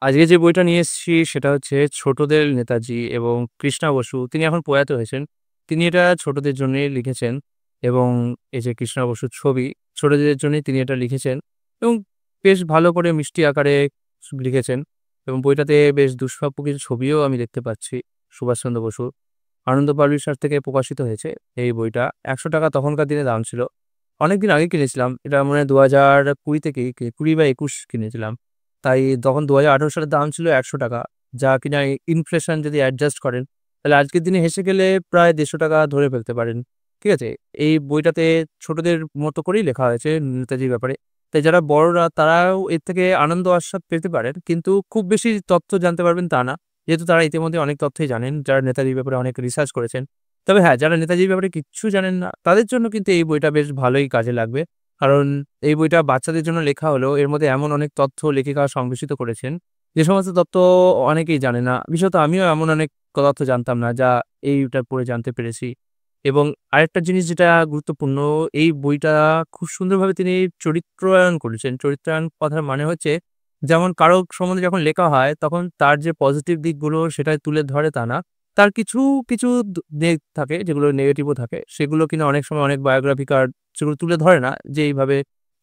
আজকে যে বইটা নিয়ে এসেছি সেটা হচ্ছে ছোটদের নেতাজি এবং কৃষ্ণা বসু। তিনি এখন প্রয়াত হয়েছেন। তিনি এটা ছোটদের জন্যই লিখেছেন এবং এই যে কৃষ্ণা বসুর ছবি, ছোটদের জন্যই তিনি এটা লিখেছেন এবং বেশ ভালো করে মিষ্টি আকারে লিখেছেন এবং বইটাতে বেশ দুষ্প্রাপ্য কিছু ছবিও আমি দেখতে পাচ্ছি সুভাষচন্দ্র বসুর। আনন্দ পাবলিশার্স থেকে প্রকাশিত হয়েছে এই বইটা। ৳১০০ তখনকার দিনে দাম ছিল। অনেকদিন আগে কিনেছিলাম। এটা মনে হয় ২০২০ থেকেই ২০ বা ২১ কিনেছিলাম। তাই তখন ২০১৮ সালে দাম ছিল ৳১০০, যা কিনা ইনফ্লেশন যদি অ্যাডজাস্ট করেন, তাহলে আজকের দিনে হেসে গেলে প্রায় ৳১৫০ ধরে ফেলতে পারেন। ঠিক আছে? এই বইটাতে ছোটদের মতো করেই লেখা হয়েছে নেতাজির ব্যাপারে। তাই যারা বড়রা তারাও এর থেকে আনন্দ আস্বাদ পেতে পারেন। কিন্তু খুব বেশি তথ্য জানতে পারবেন তা না। যেহেতু তারা ইতিমধ্যে অনেক তথ্যই জানেন, যারা নেতাজির ব্যাপারে অনেক রিসার্চ করেছেন। তবে হ্যাঁ, যারা নেতাজির ব্যাপারে কিচ্ছু জানেন না, তাদের জন্য কিন্তু এই বইটা বেশ ভালোই কাজে লাগবে। কারণ এই বইটা বাচ্চাদের জন্য লেখা হলেও এর মধ্যে এমন অনেক তথ্য লেখিকা সংবেশিত করেছেন, যে সমস্ত তথ্য অনেকেই জানে না। বিশেষত আমিও এমন অনেক তথ্য জানতাম না, যা এইটা পড়ে জানতে পেরেছি। এবং আরেকটা জিনিস যেটা গুরুত্বপূর্ণ, এই বইটা খুব সুন্দরভাবে তিনি চরিত্রায়ন করেছেন। চরিত্রায়ন কথার মানে হচ্ছে, যেমন কারো সম্বন্ধে যখন লেখা হয়, তখন তার যে পজিটিভ দিকগুলো সেটা তুলে ধরে তা না। তার কিছু দিক থাকে যেগুলো নেগেটিভও থাকে। সেগুলো কিনা অনেক সময় অনেক বায়োগ্রাফিকার সেগুলো তুলে ধরে না যে এইভাবে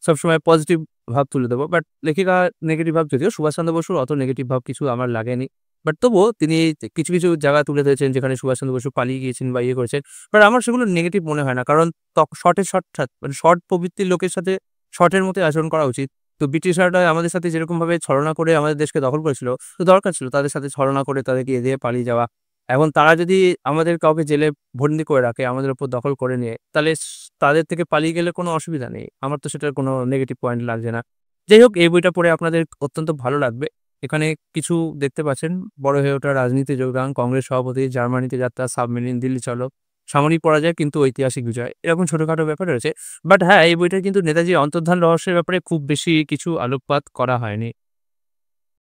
সবসময় পজিটিভ ভাব তুলে ধরবো। বাট লেখিকা নেগেটিভ ভাব, যদিও সুভাষচন্দ্র বসুর অত নেগেটিভ ভাব কিছু আমার লাগেনি। বাট তবুও তিনি কিছু জায়গা তুলে ধরেছেন যেখানে সুভাষচন্দ্র বসু পালিয়ে গিয়েছেন বা ইয়ে করেছেন। বাট আমার সেগুলো নেগেটিভ মনে হয় না। কারণ শর্টের মানে শর্ট প্রবৃত্তির লোকের সাথে শর্টের মতোই আচরণ করা উচিত। তো ব্রিটিশাররা আমাদের সাথে যেরকমভাবে ছলনা করে আমাদের দেশকে দখল করেছিল, তো দরকার ছিল তাদের সাথে ছলনা করে তাদেরকে এড়িয়ে পালিয়ে যাওয়া। এখন তারা যদি আমাদের কাউকে জেলে বন্দি করে রাখে, আমাদের উপর দখল করে নিয়ে, তাহলে তাদের থেকে পালিয়ে গেলে কোনো অসুবিধা নেই। আমার তো সেটার কোনো নেগেটিভ পয়েন্ট লাগছে না। যাই হোক, এই বইটা পড়ে আপনাদের অত্যন্ত ভালো লাগবে। এখানে কিছু দেখতে পাচ্ছেন, বড় হয়ে ওঠা, রাজনীতিতে যোগদান, কংগ্রেস সভাপতি, জার্মানিতে যাত্রা, সাবমেরিন, দিল্লি চলো, সামরিক পরাজয় কিন্তু ঐতিহাসিক বিজয়। এরকম ছোটখাটো ব্যাপার রয়েছে। বাট হ্যাঁ, এই বইটায় কিন্তু নেতাজির অন্তর্ধান রহস্যের ব্যাপারে খুব বেশি কিছু আলোকপাত করা হয়নি।